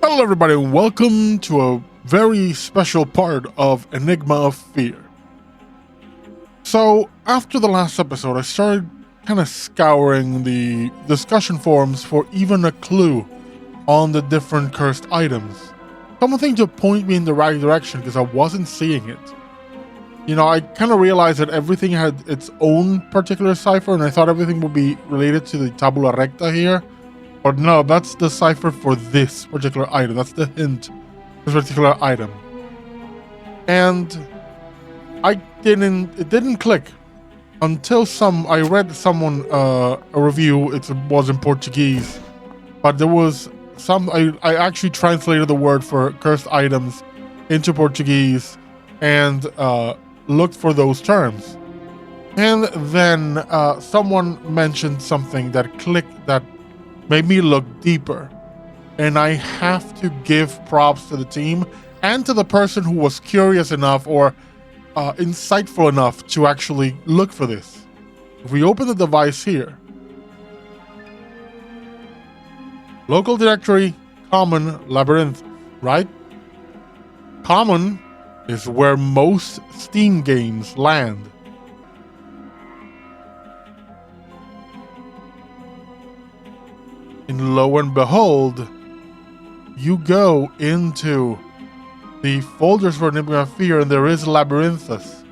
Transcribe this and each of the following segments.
Hello everybody and welcome to a very special part of Enigma of Fear. So after the last episode I started kind of scouring the discussion forums for even a clue on the different cursed items. Something to point me in the right direction because I wasn't seeing it. You know, I kind of realized that everything had its own particular cipher and I thought everything would be related to the tabula recta here. But no, that's the cipher for this particular item. That's the hint for this particular item. And it didn't click until I read someone, a review, it was in Portuguese. But there was I actually translated the word for cursed items into Portuguese and looked for those terms. And then someone mentioned something that clicked, that made me look deeper. And I have to give props to the team and to the person who was curious enough or insightful enough to actually look for this. If we open the device here, local directory, common, labyrinth, right? Common is where most Steam games land. And lo and behold, you go into the folders for Enigma of Fear and there is Labyrinthus.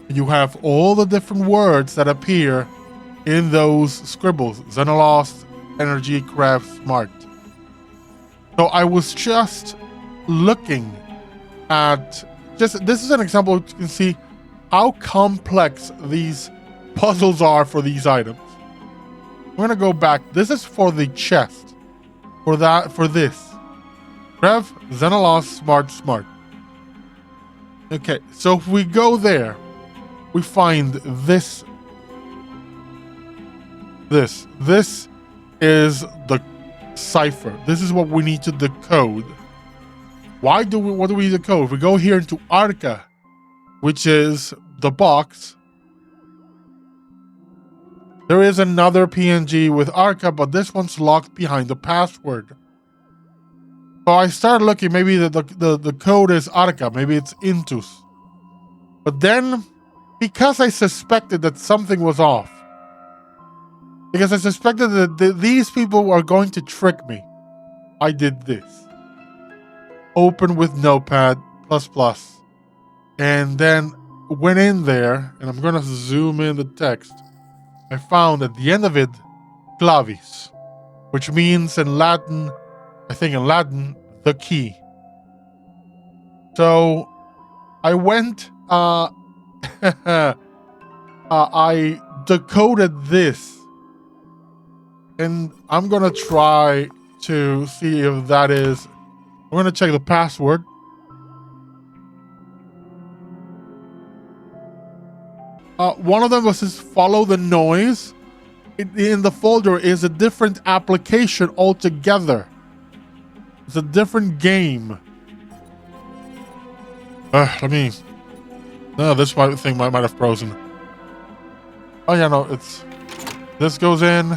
You have all the different words that appear in those scribbles. Xenolost, Energy, Craft, Smart. So I was just looking at, this is an example you can see how complex these puzzles are for these items. I'm gonna go back. This is for the chest. For this. Rev, Xenolost, Smart. Okay, so if we go there, we find this. This is the cipher. This is what we need to decode. What do we need to decode? If we go here into Arca, which is the box, there is another PNG with Arca, but this one's locked behind the password. So I started looking, maybe the code is Arca, maybe it's Intus. But then, because I suspected that something was off, because I suspected that these people were going to trick me, I did this. Open with Notepad++. And then went in there, and I'm gonna zoom in the text. I found at the end of it, clavis, which means in Latin, the key. So I went, I decoded this, and I'm gonna try to see if that is, I'm gonna check the password. One of them was just follow the noise. In the folder is a different application altogether. It's a different game. This thing might have frozen. Oh yeah, no, this goes in,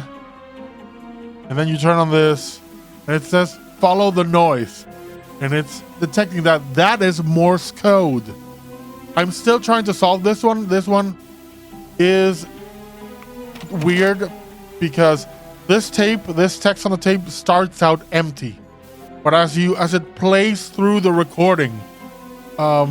and then you turn on this, and it says follow the noise, and it's detecting that is Morse code. I'm still trying to solve this one. This one is weird because this text on the tape starts out empty, but as it plays through the recording, or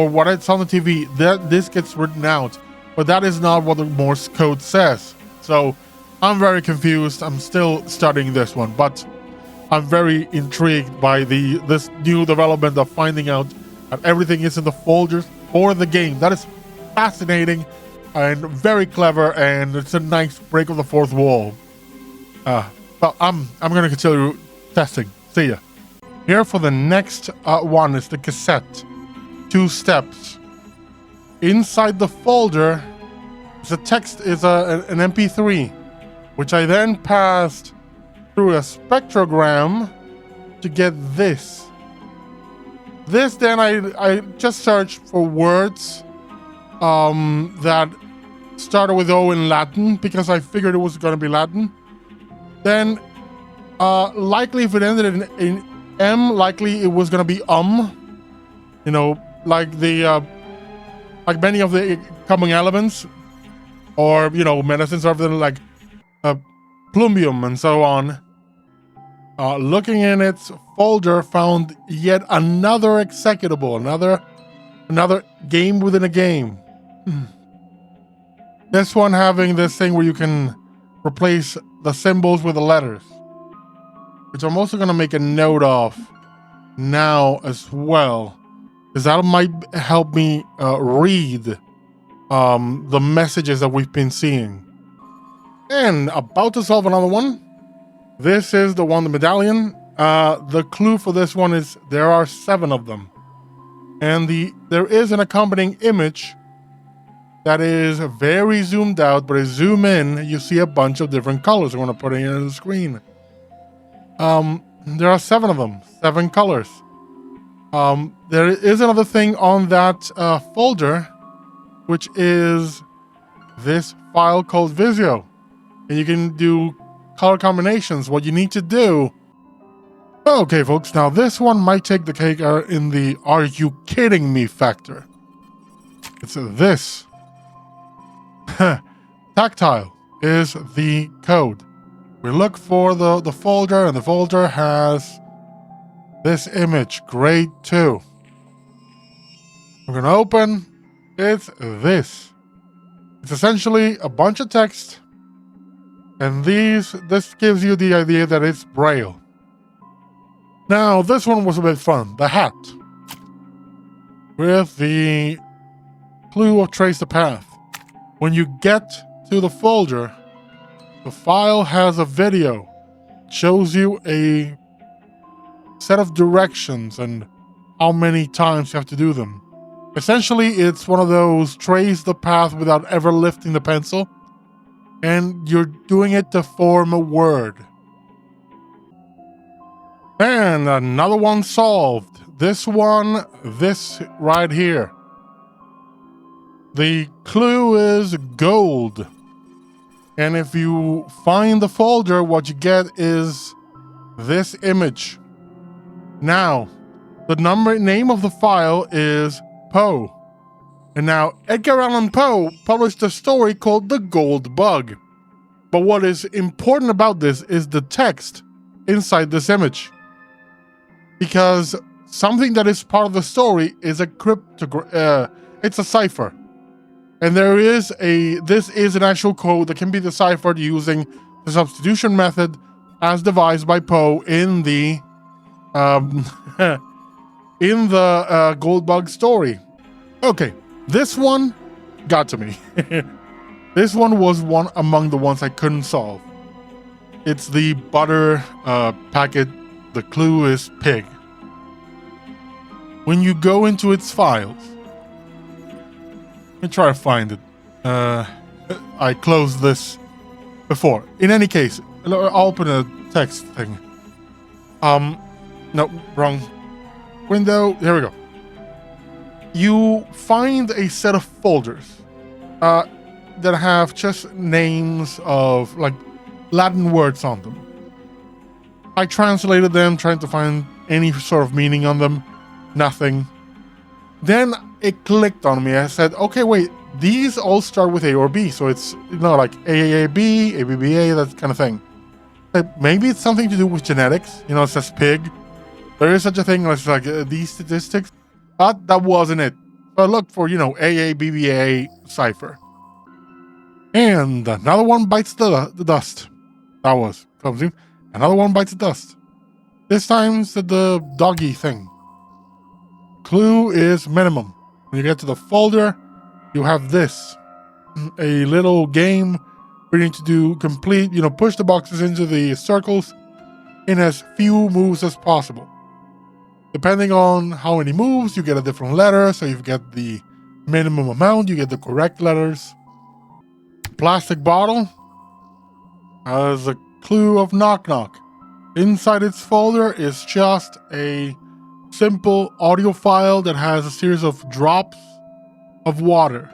what it's on the TV, this gets written out, but that is not what the Morse code says. So I'm very confused. I'm still studying this one, but I'm very intrigued by this new development of finding out that everything is in the folders for the game. That is fascinating and very clever, and it's a nice break of the fourth wall. But I'm gonna continue testing. See ya. Here for the next one is the cassette. 2 steps. Inside the folder, the text is an MP3, which I then passed through a spectrogram to get this. This then I just searched for words that started with O in Latin because I figured it was going to be Latin. Then Likely if it ended in M, likely it was gonna be you know, like the like many of the coming elements, or you know, medicines, or everything like plumbium and so on. Looking in its folder, found yet another executable, another game within a game. This one having this thing where you can replace the symbols with the letters, which I'm also going to make a note of now as well, because that might help me read the messages that we've been seeing. And about to solve another one. This is the one, the medallion. The clue for this one is there are 7 of them. And there is an accompanying image that is very zoomed out, but as you zoom in, you see a bunch of different colors. I'm going to put it on the screen. There are 7 of them, 7 colors. There is another thing on that folder, which is this file called Visio. And you can do color combinations. What you need to do... Okay, folks, now this one might take the cake in the "are you kidding me" factor. It's this. Tactile is the code. We look for the folder, and the folder has this image, grade 2. We're going to open. It's this. It's essentially a bunch of text, and this gives you the idea that it's Braille. Now, this one was a bit fun. The hat. With the clue of trace the path. When you get to the folder, the file has a video. It shows you a set of directions and how many times you have to do them. Essentially, it's one of those trace the path without ever lifting the pencil. And you're doing it to form a word. And another one solved. This right here. The clue is gold. And if you find the folder, what you get is this image. Now, the name of the file is Poe. And now, Edgar Allan Poe published a story called The Gold Bug. But what is important about this is the text inside this image. Because something that is part of the story is it's a cipher. And this is an actual code that can be deciphered using the substitution method as devised by Poe in the Gold Bug story. Okay, this one got to me. This one was one among the ones I couldn't solve. It's the butter packet. The clue is pig. When you go into its files, let me try to find it. I closed this before. In any case, I'll open a text thing. No, wrong window. Here we go. You find a set of folders that have just names of like Latin words on them. I translated them, trying to find any sort of meaning on them. Nothing. Then it clicked on me. I said, okay, wait, these all start with A or B. So it's, like AAAB, ABBA, that kind of thing. Like, maybe it's something to do with genetics. It says pig. There is such a thing as like these statistics. But that wasn't it. So I looked for, AABBA cipher. And another one bites the dust. That was clumsy. Another one bites the dust. This time it's the doggy thing. Clue is minimum. When you get to the folder, you have this. A little game where you need to complete, push the boxes into the circles in as few moves as possible. Depending on how many moves, you get a different letter. So you get the minimum amount, you get the correct letters. Plastic bottle has a clue of knock knock. Inside its folder is just a simple audio file that has a series of drops of water.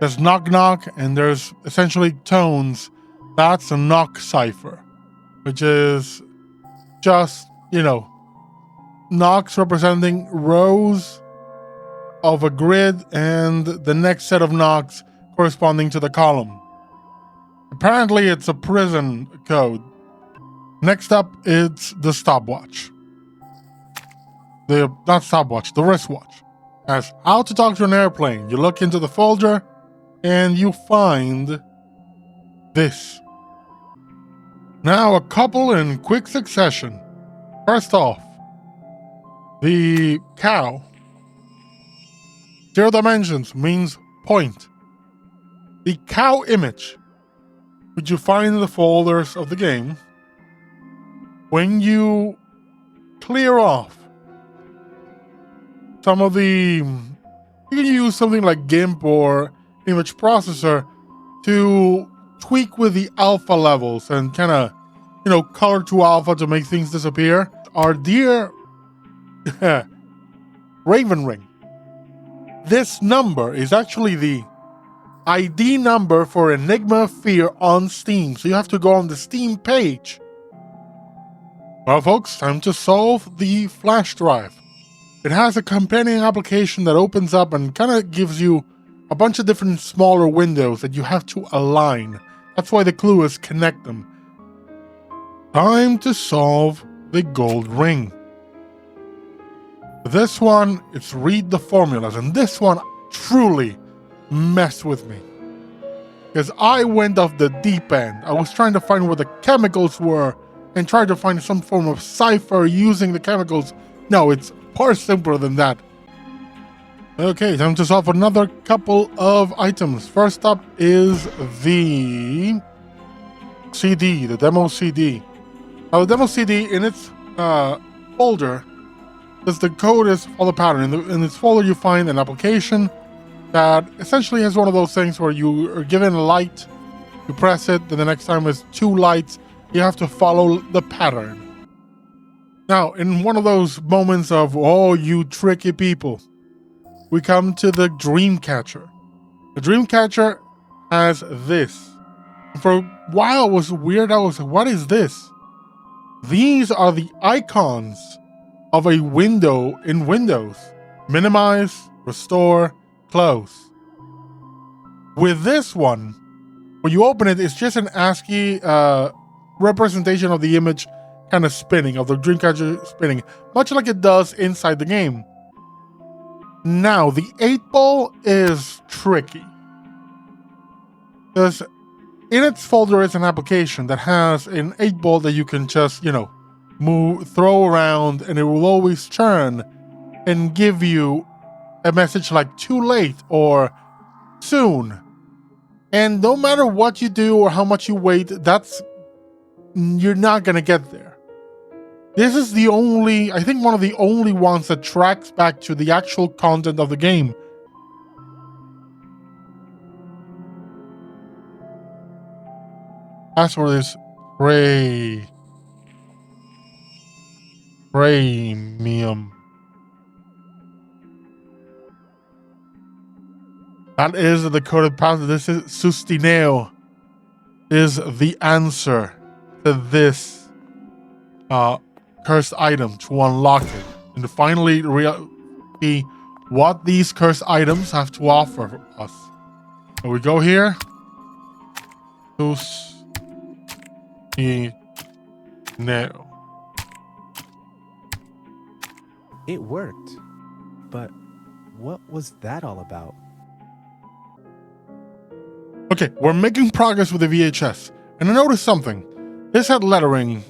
There's knock knock and there's essentially tones. That's a knock cipher. which is just, knocks representing rows of a grid and the next set of knocks corresponding to the column. Apparently, it's a prison code. Next up, it's the stopwatch. Not stopwatch, the wristwatch. As how to talk to an airplane. You look into the folder and you find this. Now, a couple in quick succession. First off, the cow. 0 dimensions means point. The cow image, which you find in the folders of the game, when you clear off some of the... You can use something like GIMP or image processor to tweak with the alpha levels and kind of, color to alpha to make things disappear. Our dear Raven Ring. This number is actually the ID number for Enigma Fear on Steam. So you have to go on the Steam page. Well, folks, time to solve the flash drive. It has a companion application that opens up and kind of gives you a bunch of different smaller windows that you have to align. That's why the clue is connect them. Time to solve the gold ring. This one, it's read the formulas, and this one truly messed with me. Because I went off the deep end. I was trying to find where the chemicals were and tried to find some form of cipher using the chemicals. No, it's far simpler than that. Okay, time to solve another couple of items. First up is the CD, the demo CD. Now, the demo CD in its folder, as the code is follow pattern. In this folder, you find an application that essentially has one of those things where you are given a light, you press it, then the next time is 2 lights, you have to follow the pattern. Now, in one of those moments of, oh, you tricky people, we come to the Dreamcatcher. The Dreamcatcher has this. For a while, it was weird. I was like, what is this? These are the icons of a window in Windows. Minimize, restore, close. With this one, when you open it, it's just an ASCII representation of the image kind of spinning, of the Dreamcatcher spinning, much like it does inside the game. Now, the 8-ball is tricky. Because in its folder is an application that has an 8-ball that you can just, throw around, and it will always turn and give you a message like too late or soon. And no matter what you do or how much you wait, you're not gonna get there. This is I think one of the only ones that tracks back to the actual content of the game. Password is Premium. That is the decoded password. This is Sustineo. Is the answer to this cursed item to unlock it and to finally see what these cursed items have to offer us. So we go here. Sustineo. It worked, but what was that all about? Okay, we're making progress with the VHS, and I noticed something. This had lettering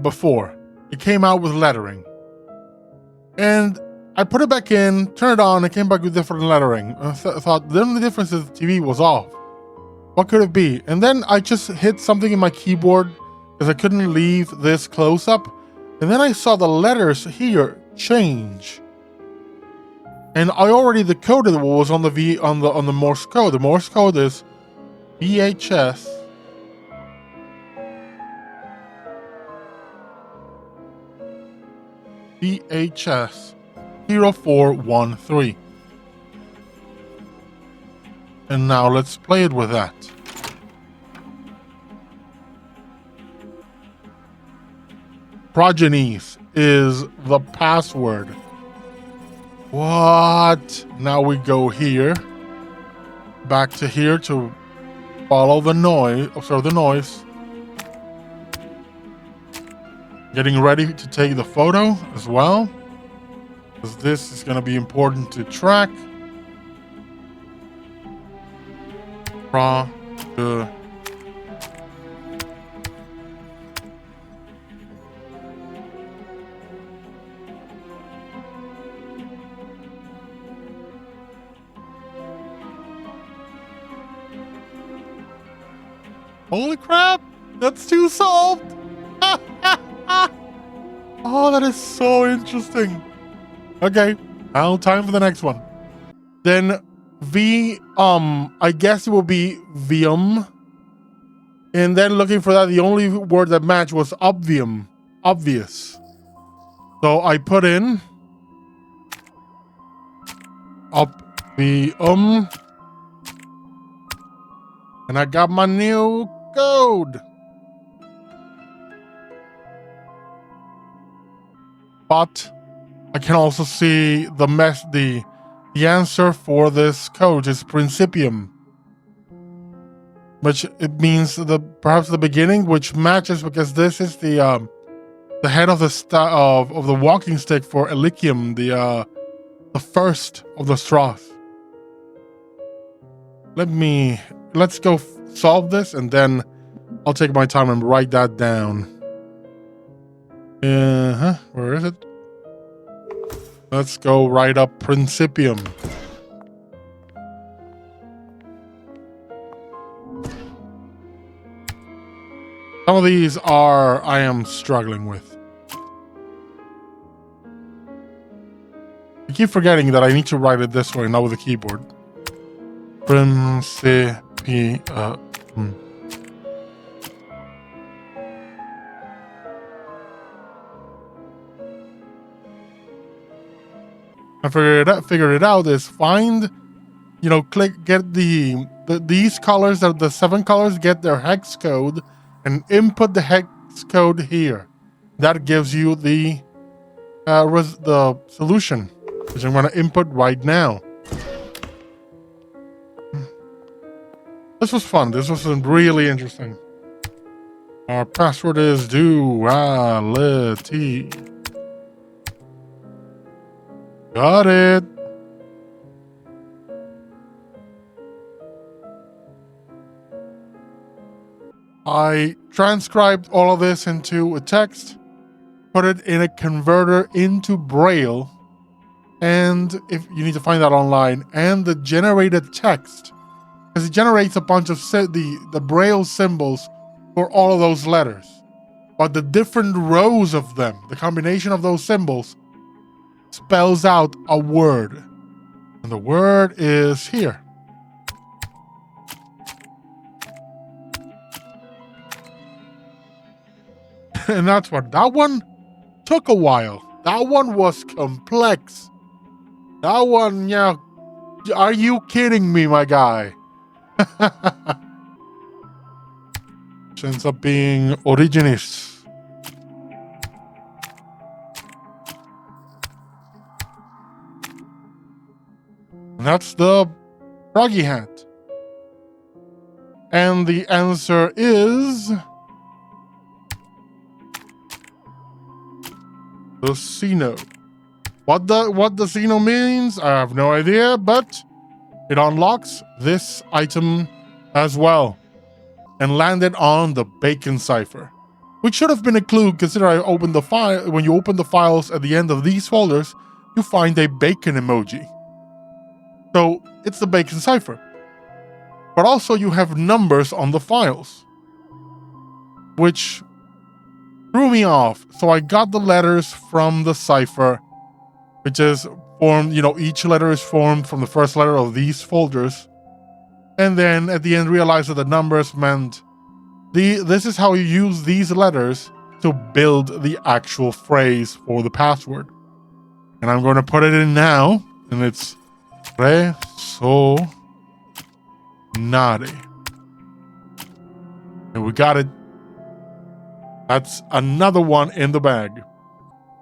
before. It came out with lettering. And I put it back in, turned it on, it came back with different lettering. I thought the only difference is the TV was off. What could it be? And then I just hit something in my keyboard because I couldn't leave this close up. And then I saw the letters here change. And I already decoded what was on the Morse code. The Morse code is VHS VHS 0413. And now let's play it with that. progenies is the password. What? Now we go here. Back to here to follow the noise. Observe the noise. Getting ready to take the photo as well, because this is going to be important to track. Holy crap! That's 2 solved! Oh, that is so interesting. Okay, now time for the next one. Then I guess it will be vium. And then looking for that, the only word that matched was obvium, obvious. So I put in obvium, and I got my new code. But I can also see the answer for this code is principium, which it means perhaps the beginning, which matches because this is the head of the walking stick for Elysium, the first of the straws. Let's go solve this, and then I'll take my time and write that down. Where is it? Let's go write up principium. Some of these I am struggling with. I keep forgetting that I need to write it this way, not with the keyboard. Principium. I figured it out is find, get these colors, the 7 colors, get their hex code and input the hex code here. That gives you the solution, which I'm going to input right now. This was fun. This was really interesting. Our password is duality. Got it. I transcribed all of this into a text, put it in a converter into Braille, and if you need to find that online, and the generated text, because it generates a bunch of the Braille symbols for all of those letters, but the different rows of them, the combination of those symbols, spells out a word, and the word is here. And that's what that one took a while. That one was complex. That one, yeah. Are you kidding me, my guy? Which ends up being Originis. And that's the froggy hat. And the answer is the Cino. What the Cino means, I have no idea, but it unlocks this item as well and landed on the bacon cipher, which should have been a clue considering I opened the file. When you open the files at the end of these folders, you find a bacon emoji. So it's the bacon cipher. But also you have numbers on the files, which threw me off. So I got the letters from the cipher, which is formed, each letter is formed from the first letter of these folders. And then at the end realized that the numbers meant this is how you use these letters to build the actual phrase for the password. And I'm going to put it in now, and it's resonare. And we got it. That's another one in the bag.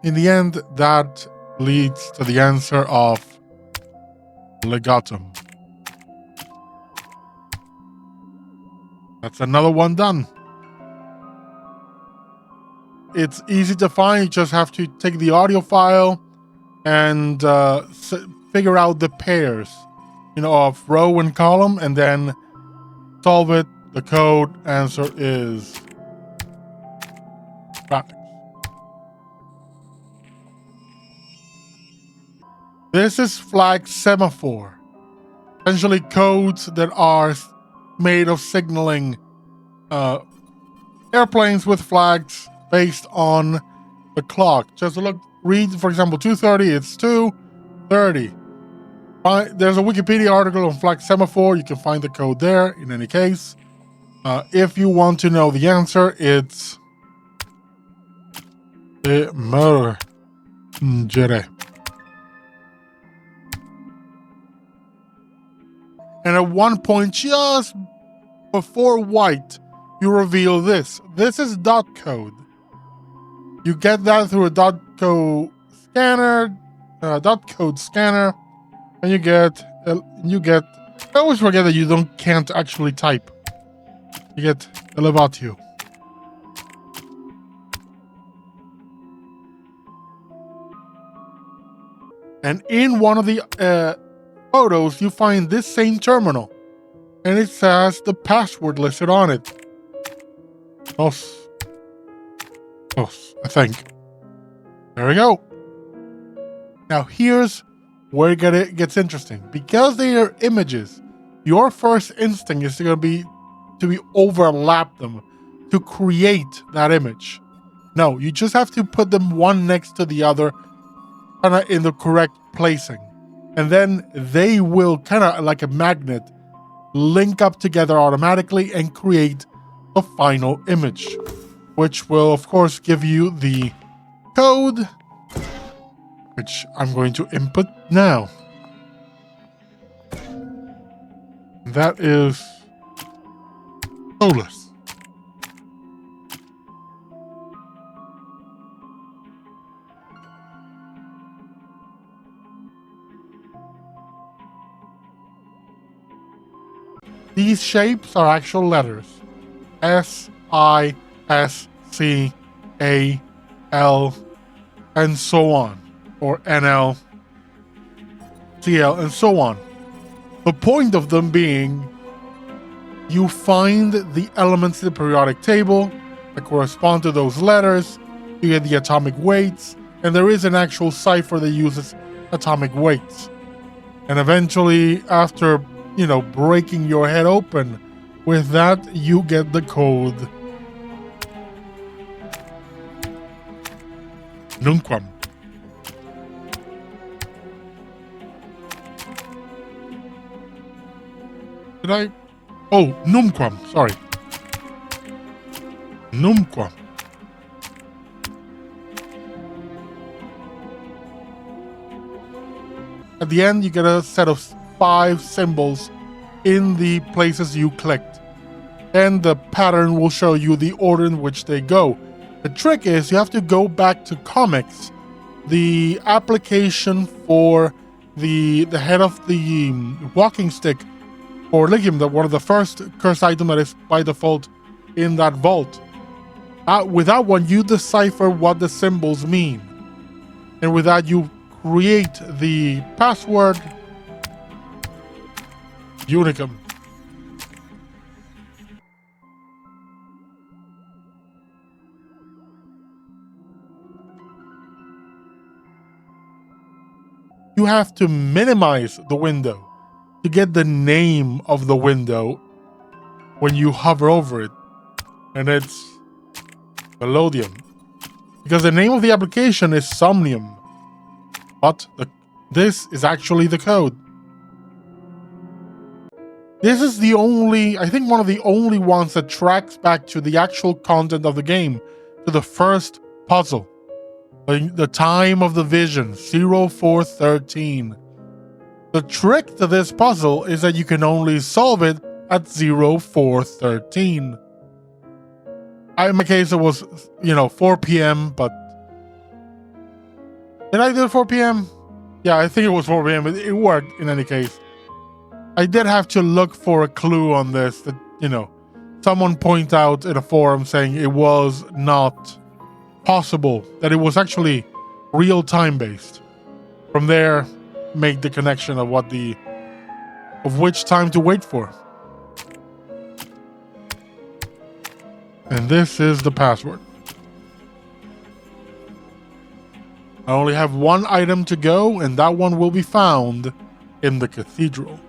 In the end, that leads to the answer of legatum. That's another one done. It's easy to find. You just have to take the audio file and figure out the pairs, of row and column, and then solve it. The code answer is graphics. This is flag semaphore. Essentially codes that are made of signaling airplanes with flags based on the clock. Just read, for example, 2:30, it's 2:30. There's a Wikipedia article on flag semaphore. You can find the code there in any case. If you want to know the answer, it's emergere. And at one point, just before white, you reveal this. This is dot code. You get that through a dot code scanner, and you get. I always forget that you can't actually type. You get elevatio. And in one of the photos, you find this same terminal, and it says the password listed on it. Os, I think. There we go. Now here's where it gets interesting. Because they are images, your first instinct is going to be overlap them to create that image. No, you just have to put them one next to the other, kind of in the correct placing. And then they will, kind of like a magnet, link up together automatically and create the final image, which will, of course, give you the code, which I'm going to input now. That is Solus. These shapes are actual letters. S, I, S, C, A, L, and so on. Or NL, CL, and so on. The point of them being, you find the elements in the periodic table that correspond to those letters, you get the atomic weights, and there is an actual cipher that uses atomic weights. And eventually, after breaking your head open with that, you get the code. Nunquam. Did I? Oh, Numquam, sorry. Numquam. At the end, you get a set of 5 symbols in the places you clicked. And the pattern will show you the order in which they go. The trick is you have to go back to comics. The application for the head of the walking stick for Ligium, one of the first cursed item that is by default in that vault. With that one, you decipher what the symbols mean. And with that, you create the password Unicum. You have to minimize the window to get the name of the window when you hover over it. And it's Melodium. Because the name of the application is Somnium. But this is actually the code. This is one of the only ones that tracks back to the actual content of the game, to the first puzzle. The time of the vision, 0413. The trick to this puzzle is that you can only solve it at 0413. In my case, it was, 4 p.m., but did I do 4 p.m.? Yeah, I think it was 4 p.m., but it worked in any case. I did have to look for a clue on this that, someone point out in a forum saying it was not possible, that it was actually real time based. From there, make the connection of which time to wait for. And this is the password. I only have one item to go, and that one will be found in the cathedral.